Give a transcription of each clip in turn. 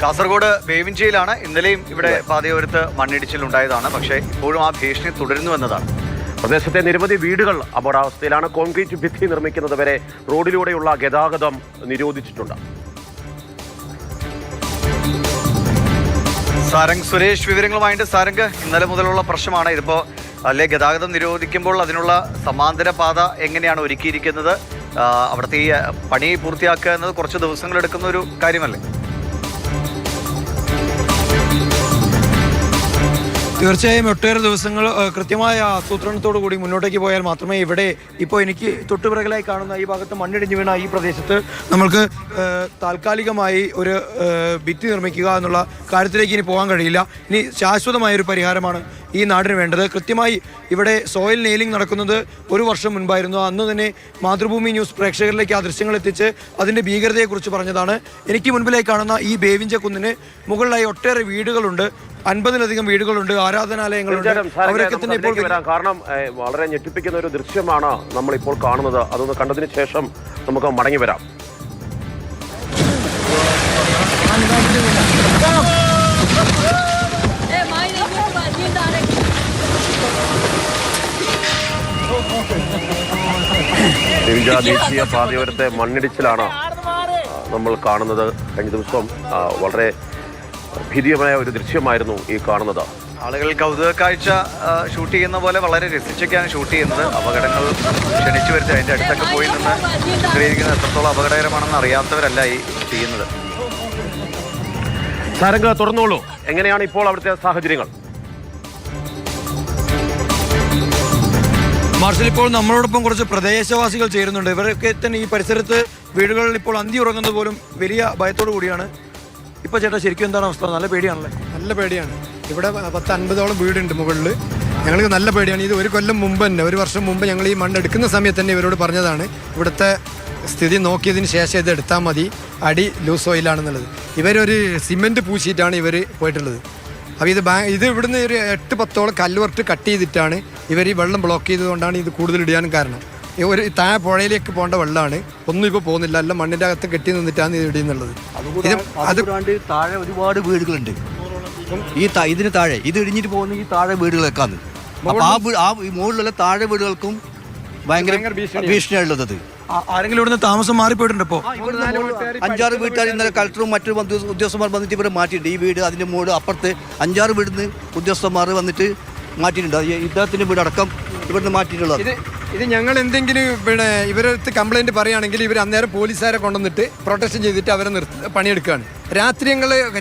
കാസർഗോഡ് ബേവിഞ്ചിയിലാണ് ഇന്നലെയും ഇവിടെ പാതയോരത്ത് മണ്ണിടിച്ചിലുണ്ടായതാണ്. പക്ഷേ ഇപ്പോഴും ആ ഭീഷണി തുടരുന്നുവെന്നതാണ്. പ്രദേശത്തെ നിരവധി വീടുകൾ അപകടാവസ്ഥയിലാണ്. കോൺക്രീറ്റ് ഭിത്തി നിർമ്മിക്കുന്നത് വരെ റോഡിലൂടെയുള്ള ഗതാഗതം നിരോധിച്ചിട്ടുണ്ട്. സാരംഗ് സുരേഷ് വിവരങ്ങളുമായിട്ട്. സാരംഗ്, ഇന്നലെ മുതലുള്ള പ്രശ്നമാണ് ഇതിപ്പോൾ അല്ലെ ഗതാഗതം നിരോധിക്കുമ്പോൾ അതിനുള്ള സമാന്തര പാത എങ്ങനെയാണ് ഒരുക്കിയിരിക്കുന്നത്? അവിടുത്തെ ഈ പണി പൂർത്തിയാക്കുക എന്നത് കുറച്ച് ദിവസങ്ങൾ എടുക്കുന്ന ഒരു കാര്യമല്ലേ? തീർച്ചയായും ഒട്ടേറെ ദിവസങ്ങൾ കൃത്യമായ ആസൂത്രണത്തോടു കൂടി മുന്നോട്ടേക്ക് പോയാൽ മാത്രമേ ഇവിടെ ഇപ്പോൾ എനിക്ക് തൊട്ടുപിറകിലായി കാണുന്ന ഈ ഭാഗത്ത് മണ്ണിടിഞ്ഞു വീണ ഈ പ്രദേശത്ത് നമ്മൾക്ക് താൽക്കാലികമായി ഒരു ഭിത്തി നിർമ്മിക്കുക എന്നുള്ള കാര്യത്തിലേക്ക് ഇനി പോകാൻ കഴിയില്ല. ഇനി ശാശ്വതമായൊരു പരിഹാരമാണ് ഈ നാടിന് വേണ്ടത്. കൃത്യമായി ഇവിടെ സോയിൽ നെയിലിംഗ് നടക്കുന്നത് ഒരു വർഷം മുൻപായിരുന്നു. അന്ന് തന്നെ മാതൃഭൂമി ന്യൂസ് പ്രേക്ഷകരിലേക്ക് ആ ദൃശ്യങ്ങൾ എത്തിച്ച് അതിൻ്റെ ഭീകരതയെക്കുറിച്ച് പറഞ്ഞതാണ്. എനിക്ക് മുൻപിലായി കാണുന്ന ഈ ബേവിഞ്ച കുന്നിന് മുകളിലായി ഒട്ടേറെ വീടുകളുണ്ട്. 50-ലധികം വീടുകളുണ്ട്, ആരാധനാലയങ്ങളുണ്ട്. അവരൊക്കെ തന്നെ ഇപ്പോൾ കാരണം വളരെ ഞെട്ടിപ്പിക്കുന്ന ഒരു ദൃശ്യമാണ് നമ്മളിപ്പോൾ കാണുന്നത്. അതൊന്ന് കണ്ടതിന് ശേഷം നമുക്ക് മടങ്ങി വരാം. ദേശീയ പാതയോരത്തെ മണ്ണിടിച്ചിലാണ് നമ്മൾ കാണുന്നത്. കഴിഞ്ഞ ദിവസം വളരെ ഭീതിയമായ ഒരു ദൃശ്യമായിരുന്നു ഈ കാണുന്നത്. ആളുകൾ കൗതുക കാഴ്ച ഷൂട്ട് ചെയ്യുന്ന പോലെ വളരെ രസിച്ചൊക്കെയാണ് ഷൂട്ട് ചെയ്യുന്നത്. അപകടങ്ങൾ ക്ഷണിച്ചു വരുത്തി അതിൻ്റെ അടുത്തൊക്കെ പോയി നിന്ന് ചിത്രീകരിക്കുന്നത് എത്രത്തോളം അപകടകരമാണെന്ന് അറിയാത്തവരല്ല ഈ ചെയ്യുന്നത്. സാരംഗ്, തുറന്നോളൂ. എങ്ങനെയാണ് ഇപ്പോൾ അവിടുത്തെ സാഹചര്യങ്ങൾ? മാർഷൽ, ഇപ്പോൾ നമ്മളോടൊപ്പം കുറച്ച് പ്രദേശവാസികൾ ചേരുന്നുണ്ട്. ഇവരൊക്കെ തന്നെ ഈ പരിസരത്ത് വീടുകളിൽ ഇപ്പോൾ അന്തി ഉറങ്ങുന്നത് പോലും വലിയ ഭയത്തോടു കൂടിയാണ്. ഇപ്പോൾ ചേട്ടാ, ശരിക്കും എന്താണ് അവസ്ഥ? നല്ല പേടിയാണല്ലേ? നല്ല പേടിയാണ്. ഇവിടെ 10-50ഓളം വീടുണ്ട് മുകളിൽ. ഞങ്ങൾക്ക് നല്ല പേടിയാണ്. ഇത് ഒരു കൊല്ലം മുമ്പ് തന്നെ, ഒരു വർഷം മുമ്പ് ഞങ്ങൾ ഈ മണ്ണെടുക്കുന്ന സമയത്ത് തന്നെ ഇവരോട് പറഞ്ഞതാണ് ഇവിടുത്തെ സ്ഥിതി നോക്കിയതിന് ശേഷം ഇത് എടുത്താൽ മതി, അടി ലൂസ് ഓയിലാണെന്നുള്ളത്. ഇവരൊരു സിമെൻറ്റ് പൂശിയിട്ടാണ് ഇവർ പോയിട്ടുള്ളത്. അപ്പോൾ ഇത് ഇവിടുന്ന് ഒരു 8-10ഓളം കല്ലുവർട്ട് കട്ട് ചെയ്തിട്ടാണ് ഇവർ ഈ വെള്ളം ബ്ലോക്ക് ചെയ്തതുകൊണ്ടാണ് ഇത് കൂടുതൽ ഇടാനും കാരണം. ഒരു താഴെ പുഴയിലേക്ക് പോകേണ്ട വെള്ളമാണ്, ഒന്നും ഇപ്പോൾ പോകുന്നില്ല. എല്ലാം മണ്ണിൻ്റെ അകത്ത് കെട്ടി നിന്നിട്ടാണ് ഇത് ഇടിയുന്നുള്ളത്. അത് താഴെ ഒരുപാട് വീടുകളുണ്ട്. ഇതിന് താഴെ ഇത് ഇടിഞ്ഞിട്ട് പോകുന്ന ഈ താഴെ വീടുകളൊക്കെയാണ്. അപ്പോൾ ആ മുകളിലുള്ള താഴെ വീടുകൾക്കും ഭയങ്കര ഭീഷണിയുള്ളത്. ആരെങ്കിലും ഇവിടുന്ന് താമസം മാറിപ്പോയിട്ടുണ്ട്? ഇപ്പോൾ 5-6 വീട്ടുകാർ ഇന്നലെ കളക്ടറും മറ്റു ഉദ്യോഗസ്ഥന്മാർ വന്നിട്ട് ഇവിടെ മാറ്റിയിട്ടുണ്ട്. ഈ വീട് അതിൻ്റെ മുകളിൽ അപ്പുറത്ത് 5-6 വീടിന്ന് ഉദ്യോഗസ്ഥന്മാർ വന്നിട്ട് മാറ്റിയിട്ടുണ്ട്. ഇദ്ദേഹത്തിൻ്റെ വീട് അടക്കം ഇവിടുന്ന് മാറ്റിയിട്ടുള്ളത്. ഇത് ഞങ്ങൾ എന്തെങ്കിലും പിന്നെ ഇവരടുത്ത് കംപ്ലൈൻറ്റ് പറയുകയാണെങ്കിൽ ഇവർ അന്നേരം പോലീസുകാരെ കൊണ്ടുവന്നിട്ട് പ്രൊട്ടക്ഷൻ ചെയ്തിട്ട് അവരെ പണിയെടുക്കുകയാണ്.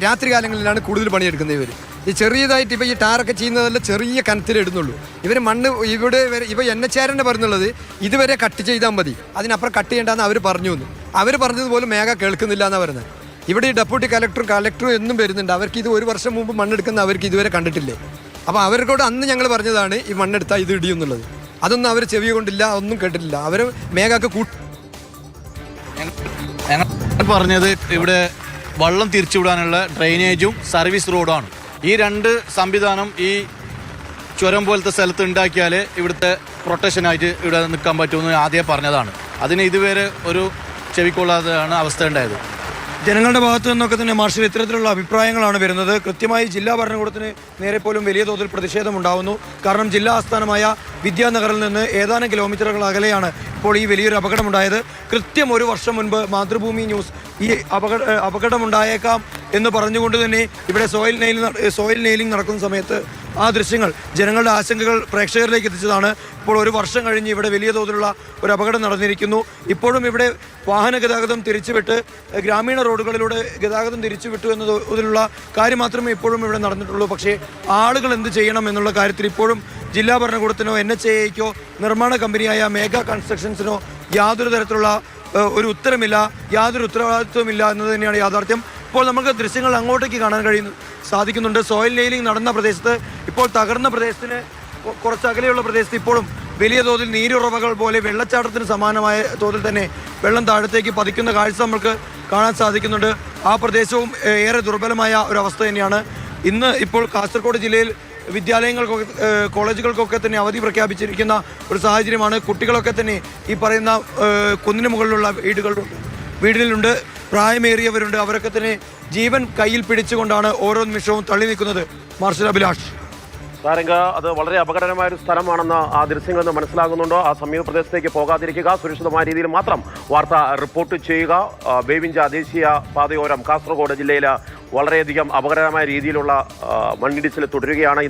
രാത്രി കാലങ്ങളിലാണ് കൂടുതൽ പണിയെടുക്കുന്നത് ഇവർ. ഈ ചെറിയതായിട്ട് ഇപ്പോൾ ഈ ടാറൊക്കെ ചെയ്യുന്നതെല്ലാം ചെറിയ കനത്തിലിടുന്നുള്ളൂ. ഇവർ മണ്ണ് ഇവിടെ ഇപ്പോൾ NHR പറഞ്ഞുള്ളത് ഇതുവരെ കട്ട് ചെയ്താൽ മതി, അതിനപ്പുറം കട്ട് ചെയ്യേണ്ടെന്ന് അവർ പറഞ്ഞു. അവർ പറഞ്ഞതുപോലെ മേഘ കേൾക്കുന്നില്ല എന്നാണ് പറയുന്നത്. ഇവിടെ ഈ ഡെപ്യൂട്ടി കളക്ടറും എന്നും വരുന്നുണ്ട്. അവർക്ക് ഇത് ഒരു വർഷം മുമ്പ് മണ്ണെടുക്കുന്ന അവർക്ക് ഇതുവരെ കണ്ടിട്ടില്ലേ. അപ്പോൾ അവർക്കോട് അന്ന് ഞങ്ങൾ പറഞ്ഞതാണ് ഈ മണ്ണെടുത്താൽ ഇത് ഇടിയുന്നുള്ളത്. അതൊന്നും അവർ ചെവി കൊണ്ടില്ല, ഒന്നും കേട്ടിട്ടില്ല. അവർ മേഘക്ക് പറഞ്ഞത് ഇവിടെ വെള്ളം തിരിച്ചുവിടാനുള്ള ഡ്രെയിനേജും സർവീസ് റോഡുമാണ്. ഈ 2 സംവിധാനം ഈ ചുരം പോലത്തെ സ്ഥലത്ത് ഉണ്ടാക്കിയാൽ ഇവിടുത്തെ പ്രൊട്ടക്ഷനായിട്ട് ഇവിടെ നിൽക്കാൻ പറ്റുമെന്ന് ആദ്യം പറഞ്ഞതാണ്. അതിന് ഇതുവരെ ഒരു ചെവിക്കൊള്ളാതെയാണ് അവസ്ഥ ഉണ്ടായത്. ജനങ്ങളുടെ ഭാഗത്തു നിന്നൊക്കെ തന്നെ മാർഷൽ ഇത്തരത്തിലുള്ള അഭിപ്രായങ്ങളാണ് വരുന്നത്. കൃത്യമായി ജില്ലാ ഭരണകൂടത്തിന് നേരെ പോലും വലിയ തോതിൽ പ്രതിഷേധമുണ്ടാവുന്നു. കാരണം ജില്ലാ ആസ്ഥാനമായ വിദ്യാനഗറിൽ നിന്ന് ഏതാനും കിലോമീറ്ററുകൾ അകലെയാണ് ഇപ്പോൾ ഈ വലിയൊരു അപകടമുണ്ടായത്. കൃത്യം ഒരു വർഷം മുൻപ് മാതൃഭൂമി ന്യൂസ് ഈ അപകടമുണ്ടായേക്കാം എന്ന് പറഞ്ഞുകൊണ്ട് തന്നെ ഇവിടെ സോയിൽ നെയിലിംഗ് നടക്കുന്ന സമയത്ത് ആ ദൃശ്യങ്ങൾ ജനങ്ങളുടെ ആശങ്കകൾ പ്രേക്ഷകരിലേക്ക് എത്തിച്ചതാണ്. ഇപ്പോൾ ഒരു വർഷം കഴിഞ്ഞ് ഇവിടെ വലിയ തോതിലുള്ള ഒരു അപകടം നടന്നിരിക്കുന്നു. ഇപ്പോഴും ഇവിടെ വാഹന ഗതാഗതം തിരിച്ചുവിട്ട് ഗ്രാമീണ റോഡുകളിലൂടെ ഗതാഗതം തിരിച്ചുവിട്ടു എന്നതിലുള്ള കാര്യം മാത്രമേ ഇപ്പോഴും ഇവിടെ നടന്നിട്ടുള്ളൂ. പക്ഷേ ആളുകൾ എന്ത് ചെയ്യണം എന്നുള്ള കാര്യത്തിൽ ഇപ്പോഴും ജില്ലാ ഭരണകൂടത്തിനോ NHAIക്കോ നിർമ്മാണ കമ്പനിയായ മേഘ കൺസ്ട്രക്ഷൻസിനോ യാതൊരു തരത്തിലുള്ള ഒരു ഉത്തരമില്ല, യാതൊരു ഉത്തരവാദിത്വമില്ല എന്നത് തന്നെയാണ് യാഥാർത്ഥ്യം. ഇപ്പോൾ നമുക്ക് ദൃശ്യങ്ങൾ അങ്ങോട്ടേക്ക് കാണാൻ സാധിക്കുന്നുണ്ട്. സോയിൽ നെയിലിംഗ് നടന്ന പ്രദേശത്ത് ഇപ്പോൾ തകർന്ന പ്രദേശത്തിന് കുറച്ച് അകലെയുള്ള പ്രദേശത്ത് ഇപ്പോഴും വലിയ തോതിൽ നീരുറവകൾ പോലെ വെള്ളച്ചാട്ടത്തിന് സമാനമായ തോതിൽ തന്നെ വെള്ളം താഴത്തേക്ക് പതിക്കുന്ന കാഴ്ച നമുക്ക് കാണാൻ സാധിക്കുന്നുണ്ട്. ആ പ്രദേശവും ഏറെ ദുർബലമായ ഒരവസ്ഥ തന്നെയാണ്. ഇന്ന് ഇപ്പോൾ കാസർഗോഡ് ജില്ലയിൽ വിദ്യാലയങ്ങൾക്കൊക്കെ കോളേജുകൾക്കൊക്കെ തന്നെ അവധി പ്രഖ്യാപിച്ചിരിക്കുന്ന ഒരു സാഹചര്യമാണ്. കുട്ടികളൊക്കെ തന്നെ ഈ പറയുന്ന കുന്നിന് മുകളിലുള്ള വീടുകളുണ്ട്. പ്രായമേറിയവരുണ്ട്. അവരൊക്കെ തന്നെ ജീവൻ കയ്യിൽ പിടിച്ചുകൊണ്ടാണ് ഓരോ നിമിഷവും തള്ളി നിൽക്കുന്നത്. മാർഷൽ അഭിലാഷ്, സാരംഗ, അത് വളരെ അപകടകരമായ ഒരു സ്ഥലമാണെന്ന് ആ ദൃശ്യങ്ങളിൽ നിന്ന് മനസ്സിലാകുന്നുണ്ടോ? ആ സമീപ പ്രദേശത്തേക്ക് പോകാതിരിക്കുക, സുരക്ഷിതമായ രീതിയിൽ മാത്രം വാർത്ത റിപ്പോർട്ട് ചെയ്യുക. ബേവിഞ്ച ദേശീയ പാതയോരം കാസർഗോഡ് ജില്ലയിൽ വളരെയധികം അപകടകരമായ രീതിയിലുള്ള മണ്ണിടിച്ചിൽ തുടരുകയാണ്.